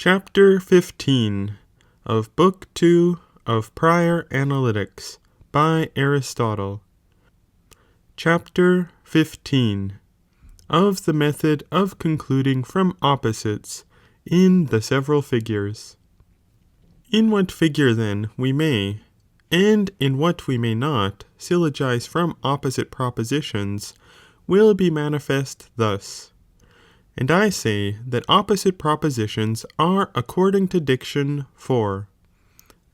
Chapter 15 of Book 2 of Prior Analytics by Aristotle. Chapter 15 of the method of concluding from opposites in the several figures. In what figure then we may, and in what we may not, syllogize from opposite propositions will be manifest thus. And I say that opposite propositions are according to diction four,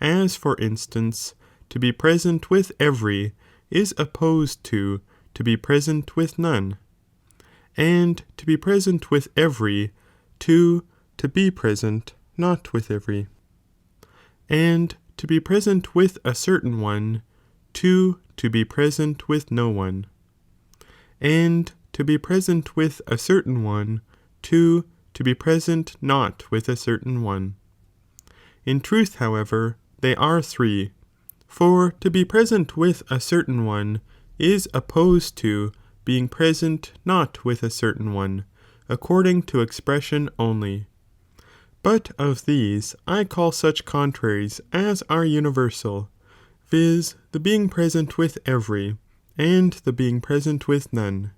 as for instance, to be present with every is opposed to be present with none, and to be present with every to be present not with every, and to be present with a certain one to be present with no one, and to be present with a certain one to be present not with a certain one. In truth, however, they are three, for to be present with a certain one is opposed to being present not with a certain one, according to expression only. But of these I call such contraries as are universal, viz. The being present with every, and the being present with none,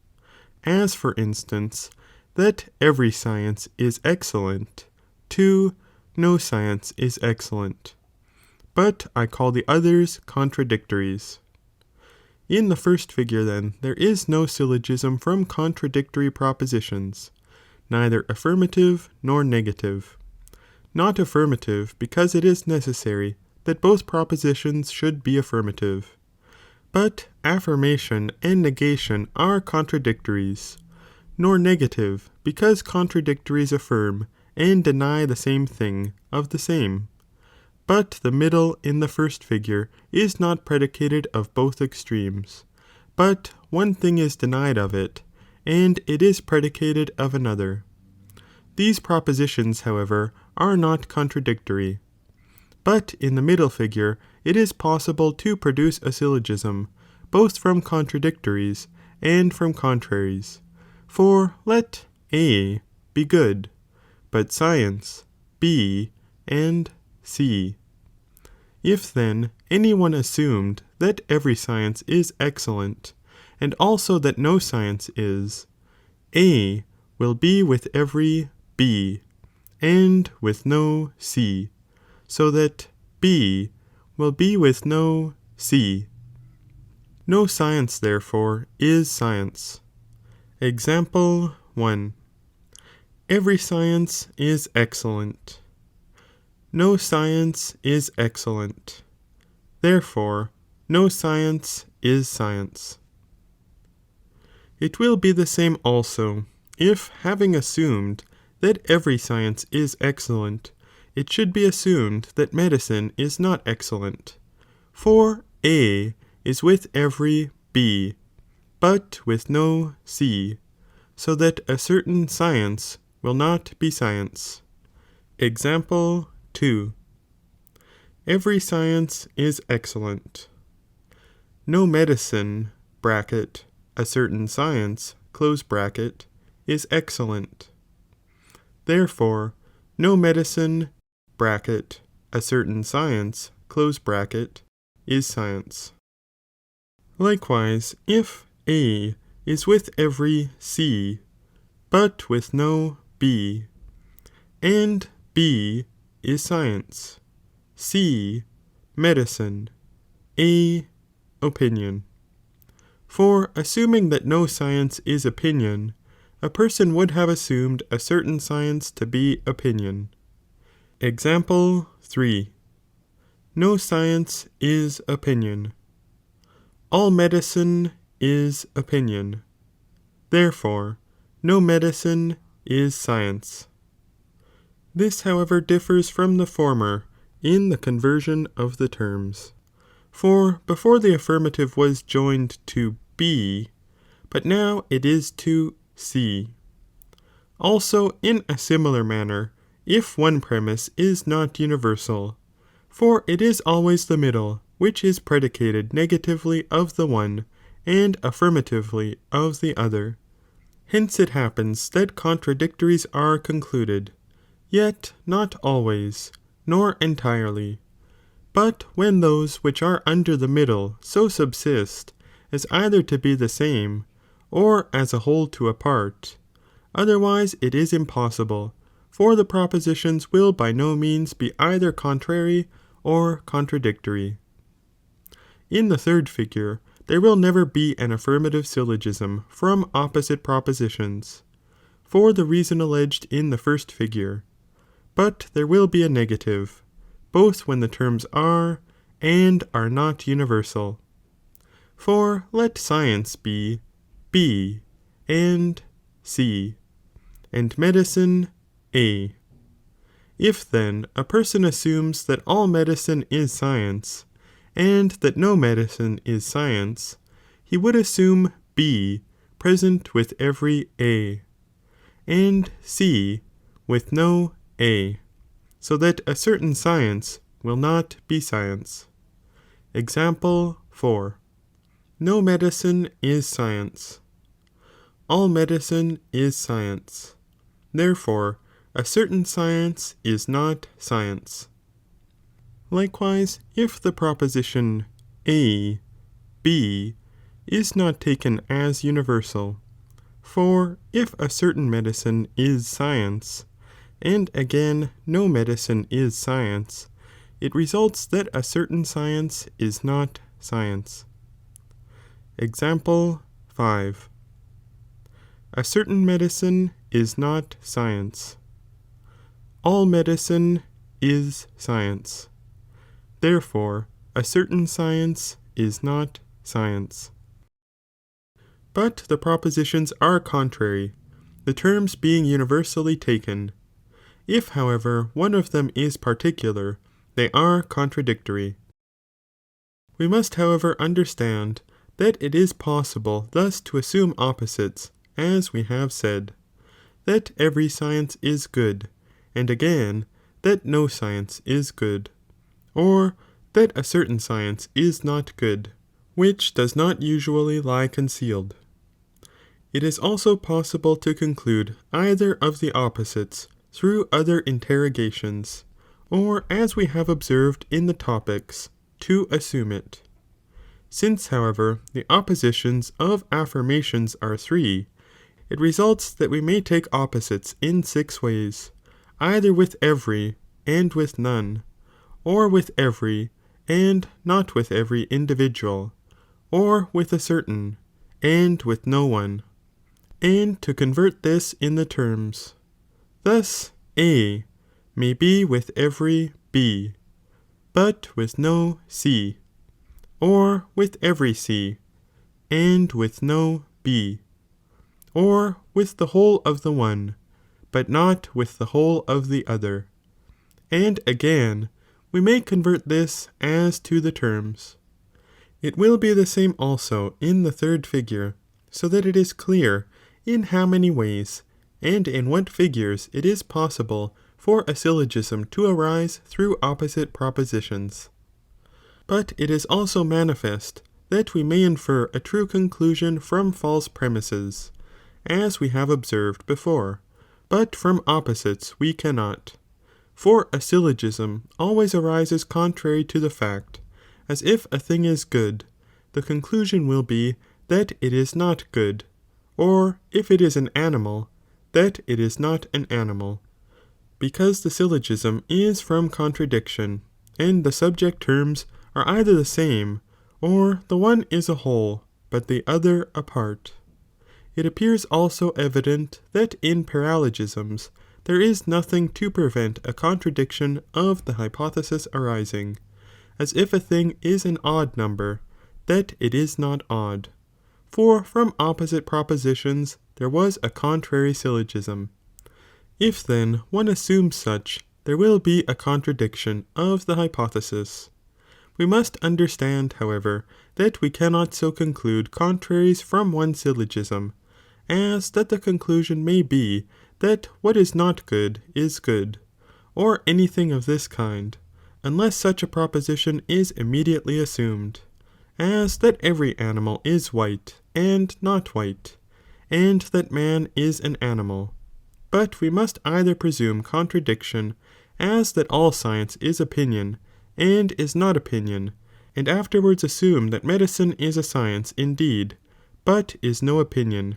as for instance, that every science is excellent, to no science is excellent, but I call the others contradictories. In the first figure then, there is no syllogism from contradictory propositions, neither affirmative nor negative. Not affirmative, because it is necessary that both propositions should be affirmative, but affirmation and negation are contradictories, nor negative, because contradictories affirm and deny the same thing of the same, but the middle in the first figure is not predicated of both extremes, but one thing is denied of it, and it is predicated of another. These propositions, however, are not contradictory, but in the middle figure it is possible to produce a syllogism, both from contradictories and from contraries. For let A be good, but science B and C. If then any one assumed that every science is excellent, and also that no science is, A will be with every B, and with no C, so that B will be with no C. No science therefore is science. Example 1. Every science is excellent. No science is excellent. Therefore, no science is science. It will be the same also, if having assumed that every science is excellent, it should be assumed that medicine is not excellent, for A is with every B, but with no C, so that a certain science will not be science. Example 2. Every science is excellent. No medicine (bracket, a certain science) close bracket, is excellent. Therefore, no medicine (bracket, a certain science) close bracket, is science. Likewise, if A is with every C, but with no B, and B is science, C medicine, A opinion. For assuming that no science is opinion, a person would have assumed a certain science to be opinion. Example 3. No science is opinion. All medicine is opinion. Therefore, no medicine is science. This, however, differs from the former in the conversion of the terms. For before the affirmative was joined to B, but now it is to C. Also, in a similar manner, if one premise is not universal, for it is always the middle, which is predicated negatively of the one, and affirmatively of the other. Hence it happens that contradictories are concluded, yet not always, nor entirely, but when those which are under the middle so subsist, as either to be the same, or as a whole to a part, otherwise it is impossible, for the propositions will by no means be either contrary or contradictory. In the third figure, there will never be an affirmative syllogism from opposite propositions, for the reason alleged in the first figure, but there will be a negative, both when the terms are and are not universal. For let science be B and C, and medicine A. If then a person assumes that all medicine is science, and that no medicine is science, he would assume B present with every A, and C with no A, so that a certain science will not be science. Example 4. No medicine is science. All medicine is science. Therefore, a certain science is not science. Likewise, if the proposition A, B is not taken as universal, for if a certain medicine is science, and again no medicine is science, it results that a certain science is not science. Example 5. A certain medicine is not science. All medicine is science. Therefore, a certain science is not science. But the propositions are contrary, the terms being universally taken. If, however, one of them is particular, they are contradictory. We must, however, understand that it is possible thus to assume opposites, as we have said, that every science is good, and again, that no science is good, or that a certain science is not good, which does not usually lie concealed. It is also possible to conclude either of the opposites through other interrogations, or as we have observed in the topics, to assume it. Since, however, the oppositions of affirmations are 3, it results that we may take opposites in 6 ways, either with every and with none, or with every and not with every individual, or with a certain and with no one, and to convert this in the terms. Thus A may be with every B, but with no C, or with every C, and with no B, or with the whole of the one, but not with the whole of the other. And again, we may convert this as to the terms. It will be the same also in the third figure, so that it is clear in how many ways, and in what figures it is possible for a syllogism to arise through opposite propositions. But it is also manifest that we may infer a true conclusion from false premises, as we have observed before, but from opposites we cannot. For a syllogism always arises contrary to the fact, as if a thing is good, the conclusion will be that it is not good, or if it is an animal, that it is not an animal, because the syllogism is from contradiction, and the subject terms are either the same, or the one is a whole, but the other a part. It appears also evident that in paralogisms there is nothing to prevent a contradiction of the hypothesis arising, as if a thing is an odd number, that it is not odd, for from opposite propositions there was a contrary syllogism. If then one assumes such, there will be a contradiction of the hypothesis. We must understand, however, that we cannot so conclude contraries from one syllogism, as that the conclusion may be that what is not good is good, or anything of this kind, unless such a proposition is immediately assumed, as that every animal is white and not white, and that man is an animal. but we must either presume contradiction, as that all science is opinion, and is not opinion, and afterwards assume that medicine is a science indeed, but is no opinion,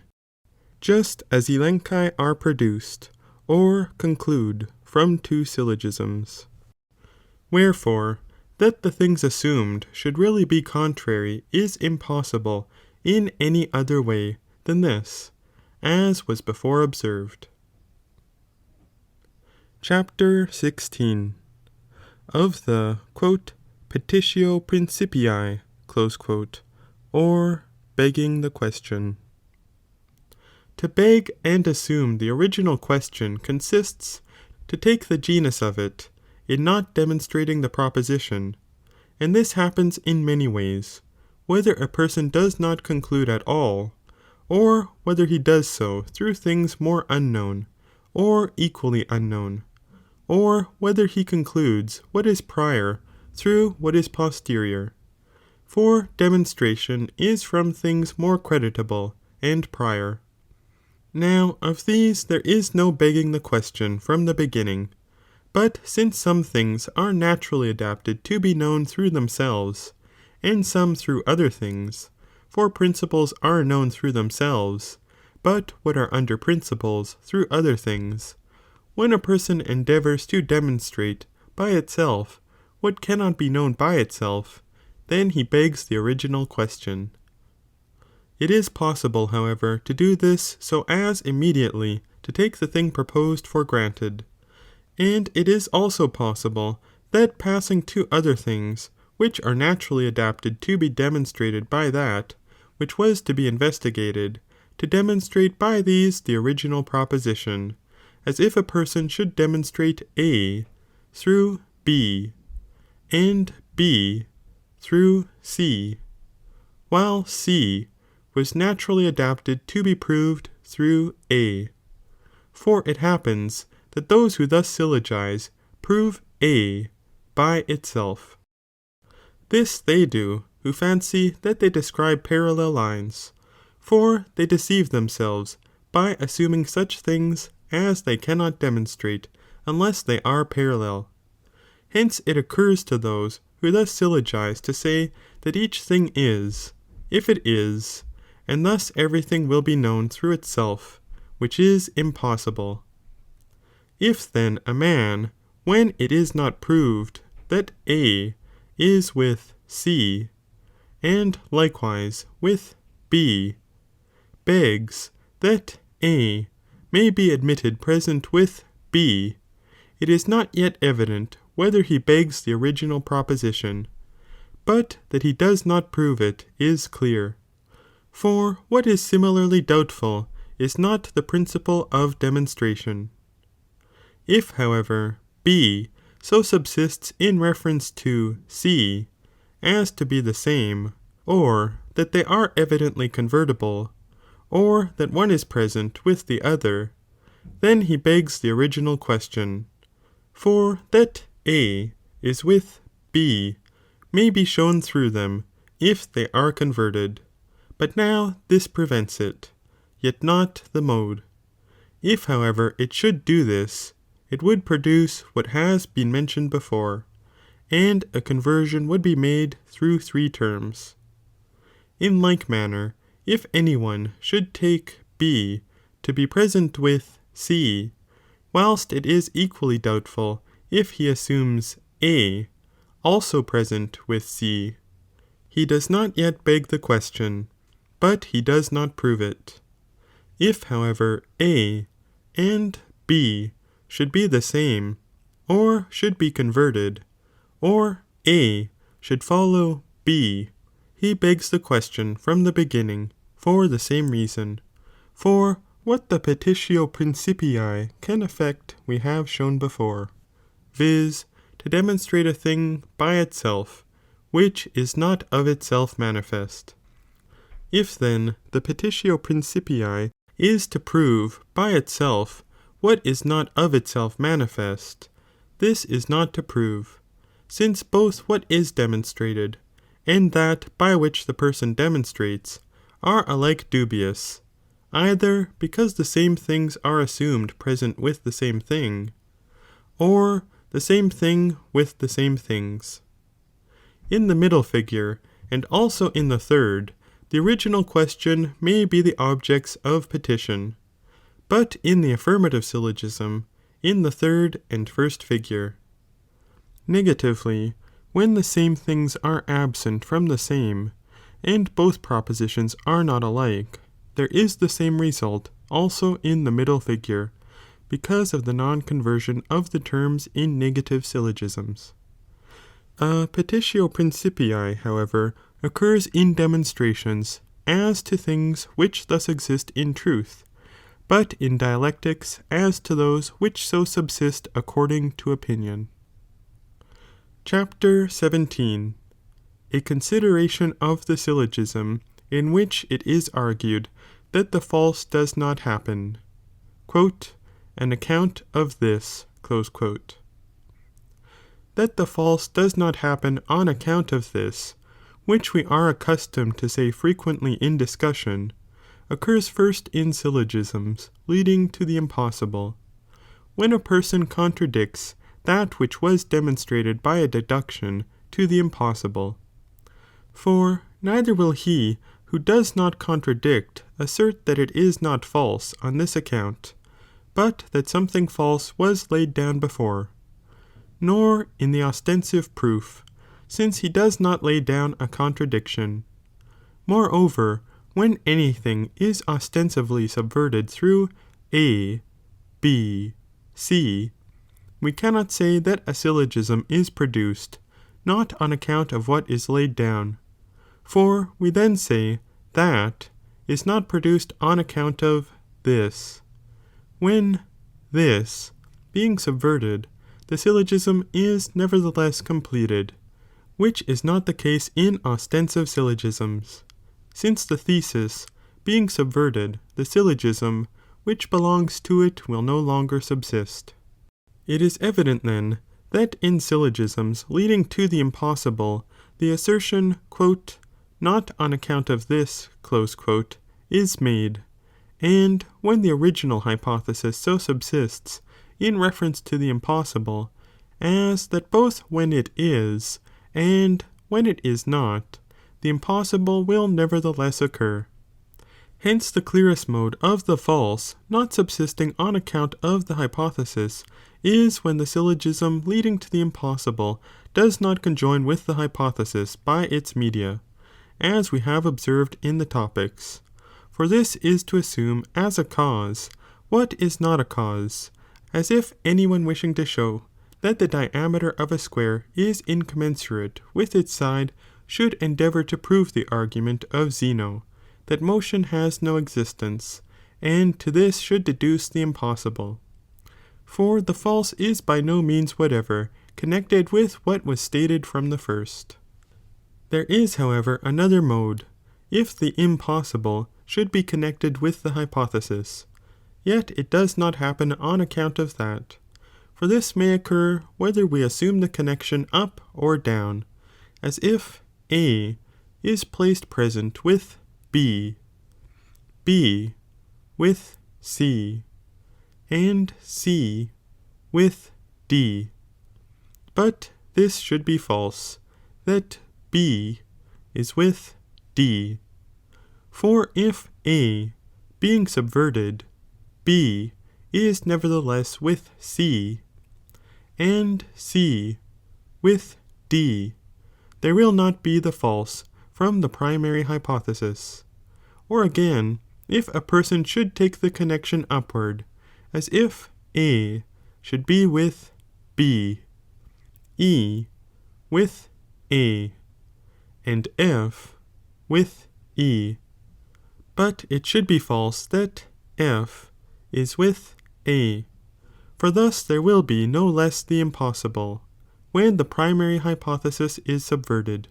just as elenchi are produced, or conclude from two syllogisms. Wherefore, that the things assumed should really be contrary is impossible in any other way than this, as was before observed. Chapter 16. Of the petitio principii, or begging the question. To beg and assume the original question consists to take the genus of it, in not demonstrating the proposition, and this happens in many ways, whether a person does not conclude at all, or whether he does so through things more unknown, or equally unknown, or whether he concludes what is prior through what is posterior, for demonstration is from things more creditable and prior. Now of these there is no begging the question from the beginning, but since some things are naturally adapted to be known through themselves, and some through other things, for principles are known through themselves, but what are under principles through other things, when a person endeavours to demonstrate by itself what cannot be known by itself, then he begs the original question. It is possible, however, to do this so as immediately to take the thing proposed for granted, and it is also possible that passing to other things, which are naturally adapted to be demonstrated by that, which was to be investigated, to demonstrate by these the original proposition, as if a person should demonstrate A through B, and B through C, while C was naturally adapted to be proved through A, for it happens that those who thus syllogize prove A by itself. This they do who fancy that they describe parallel lines, for they deceive themselves by assuming such things as they cannot demonstrate unless they are parallel. Hence it occurs to those who thus syllogize to say that each thing is, if it is, and thus everything will be known through itself, which is impossible. If then a man, when it is not proved that A is with C, and likewise with B, begs that A may be admitted present with B, it is not yet evident whether he begs the original proposition, but that he does not prove it is clear. For what is similarly doubtful is not the principle of demonstration. If, however, B so subsists in reference to C as to be the same, or that they are evidently convertible, or that one is present with the other, then he begs the original question, for that A is with B may be shown through them if they are converted, but now this prevents it, yet not the mode. If however it should do this, it would produce what has been mentioned before, and a conversion would be made through three terms. In like manner, if any one should take B to be present with C, whilst it is equally doubtful if he assumes A also present with C, he does not yet beg the question, but he does not prove it. If however A and B should be the same, or should be converted, or A should follow B, he begs the question from the beginning for the same reason, for what the petitio principii can effect we have shown before, viz. To demonstrate a thing by itself, which is not of itself manifest. If then the petitio principii is to prove by itself what is not of itself manifest, this is not to prove, since both what is demonstrated, and that by which the person demonstrates, are alike dubious, either because the same things are assumed present with the same thing, or the same thing with the same things. In the middle figure, and also in the third, the original question may be the objects of petition, but in the affirmative syllogism, in the third and first figure. Negatively, when the same things are absent from the same, and both propositions are not alike, there is the same result also in the middle figure, because of the non-conversion of the terms in negative syllogisms. A petitio principii, however, occurs in demonstrations as to things which thus exist in truth, but in dialectics as to those which so subsist according to opinion. Chapter 17. A consideration of the syllogism in which it is argued that the false does not happen. An account of this. That the false does not happen on account of this, which we are accustomed to say frequently in discussion, occurs first in syllogisms leading to the impossible, when a person contradicts that which was demonstrated by a deduction to the impossible. For neither will he who does not contradict assert that it is not false on this account, but that something false was laid down before, nor in the ostensive proof, since he does not lay down a contradiction. Moreover, when anything is ostensively subverted through A, B, C, we cannot say that a syllogism is produced, not on account of what is laid down, for we then say that is not produced on account of this, when this, being subverted, the syllogism is nevertheless completed, which is not the case in ostensive syllogisms, since the thesis, being subverted, the syllogism which belongs to it will no longer subsist. It is evident then, that in syllogisms leading to the impossible, the assertion, not on account of this, is made, and when the original hypothesis so subsists in reference to the impossible, as that both when it is, and when it is not, the impossible will nevertheless occur. Hence the clearest mode of the false not subsisting on account of the hypothesis is when the syllogism leading to the impossible does not conjoin with the hypothesis by its media, as we have observed in the topics, for this is to assume as a cause what is not a cause, as if any one wishing to show that the diameter of a square is incommensurate with its side should endeavour to prove the argument of Zeno, that motion has no existence, and to this should deduce the impossible. For the false is by no means whatever connected with what was stated from the first. There is, however, another mode, if the impossible should be connected with the hypothesis, yet it does not happen on account of that, for this may occur whether we assume the connection up or down, as if A is placed present with B, B with C, and C with D, but this should be false, that B is with D, for if A, being subverted, B is nevertheless with C, and C with D, there will not be the false from the primary hypothesis. Or again, if a person should take the connection upward, as if A should be with B, E with A, and F with E, but it should be false that F is with A, for thus there will be no less the impossible, when the primary hypothesis is subverted.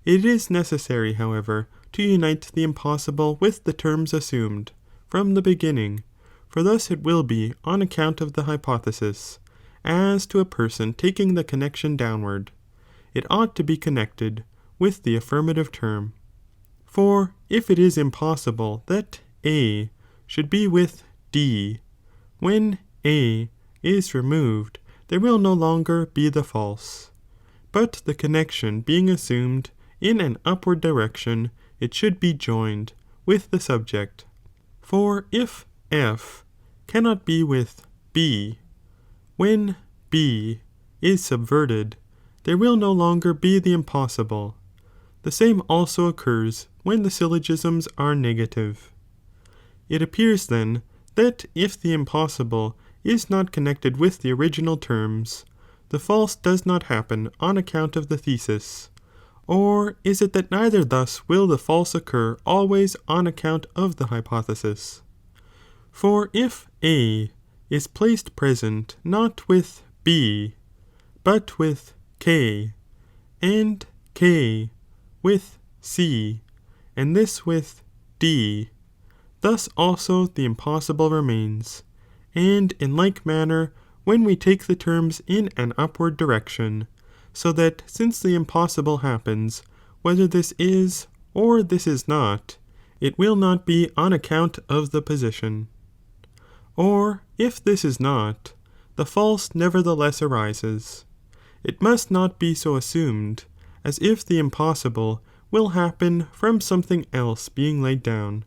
It is necessary, however, to unite the impossible with the terms assumed from the beginning, for thus it will be on account of the hypothesis, as to a person taking the connection downward, it ought to be connected with the affirmative term. For if it is impossible that A should be with D, when A is removed, there will no longer be the false, but the connection being assumed in an upward direction, it should be joined with the subject. For if F cannot be with B, when B is subverted, there will no longer be the impossible. The same also occurs when the syllogisms are negative. It appears then that if the impossible is not connected with the original terms, the false does not happen on account of the thesis, or is it that neither thus will the false occur always on account of the hypothesis? For if A is placed present not with B, but with K, and K with C, and this with D, thus also the impossible remains, and in like manner when we take the terms in an upward direction, so that since the impossible happens, whether this is or this is not, it will not be on account of the position. Or if this is not, the false nevertheless arises. It must not be so assumed, as if the impossible will happen from something else being laid down,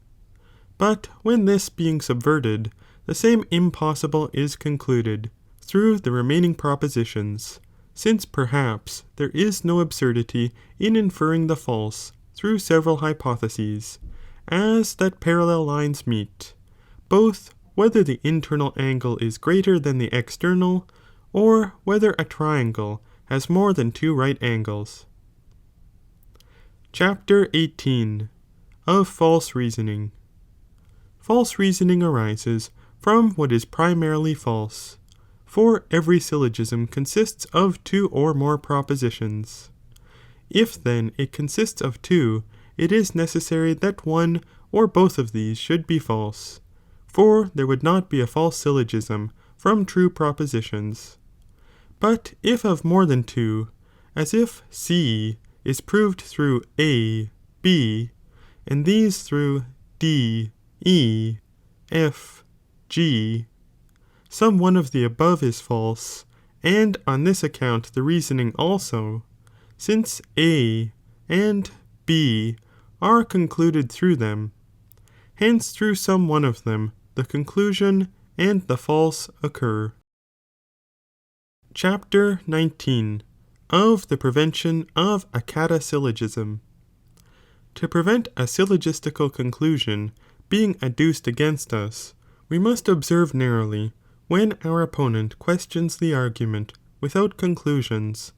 but when this being subverted, the same impossible is concluded through the remaining propositions, since perhaps there is no absurdity in inferring the false through several hypotheses, as that parallel lines meet, both whether the internal angle is greater than the external, or whether a triangle has more than two right angles. Chapter 18 of False Reasoning. False reasoning arises from what is primarily false, for every syllogism consists of two or more propositions. If then it consists of two, it is necessary that one or both of these should be false, for there would not be a false syllogism from true propositions. But if of more than two, as if C is proved through A, B, and these through D, E, F, G, some one of the above is false, and on this account the reasoning also, since A and B are concluded through them, hence through some one of them the conclusion and the false occur. Chapter 19 of the prevention of a cata-syllogism. To prevent a syllogistical conclusion being adduced against us, we must observe narrowly when our opponent questions the argument without conclusions,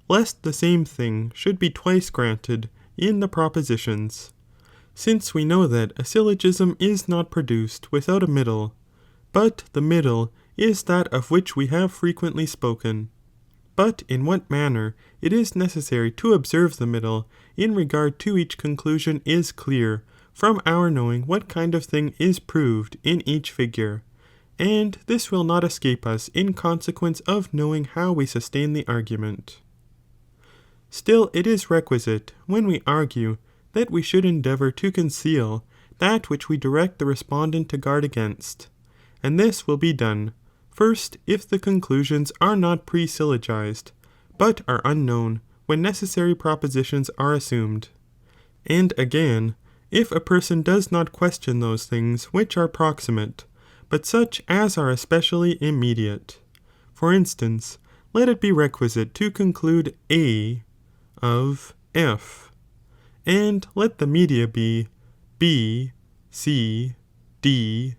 lest the same thing should be twice granted in the propositions, since we know that a syllogism is not produced without a middle, but the middle is that of which we have frequently spoken. But in what manner it is necessary to observe the middle in regard to each conclusion is clear from our knowing what kind of thing is proved in each figure, and this will not escape us in consequence of knowing how we sustain the argument. Still it is requisite, when we argue, that we should endeavour to conceal that which we direct the respondent to guard against, and this will be done, first if the conclusions are not pre-syllogized, but are unknown when necessary propositions are assumed, and again, if a person does not question those things which are proximate, but such as are especially immediate. For instance, let it be requisite to conclude A of F, and let the media be B, C, D,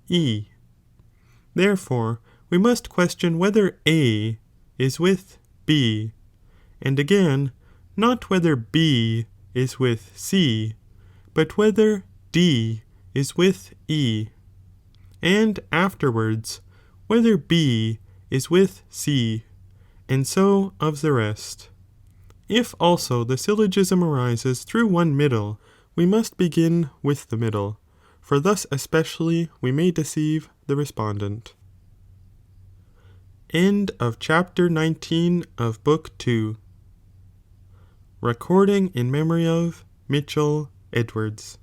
E. Therefore, we must question whether A is with B, and again, not whether B is with C, but whether D is with E, and afterwards whether B is with C, and so of the rest. If also the syllogism arises through one middle, we must begin with the middle, for thus especially we may deceive the respondent. End of chapter 19 of book 2. Recording in memory of Mitchell Edwards.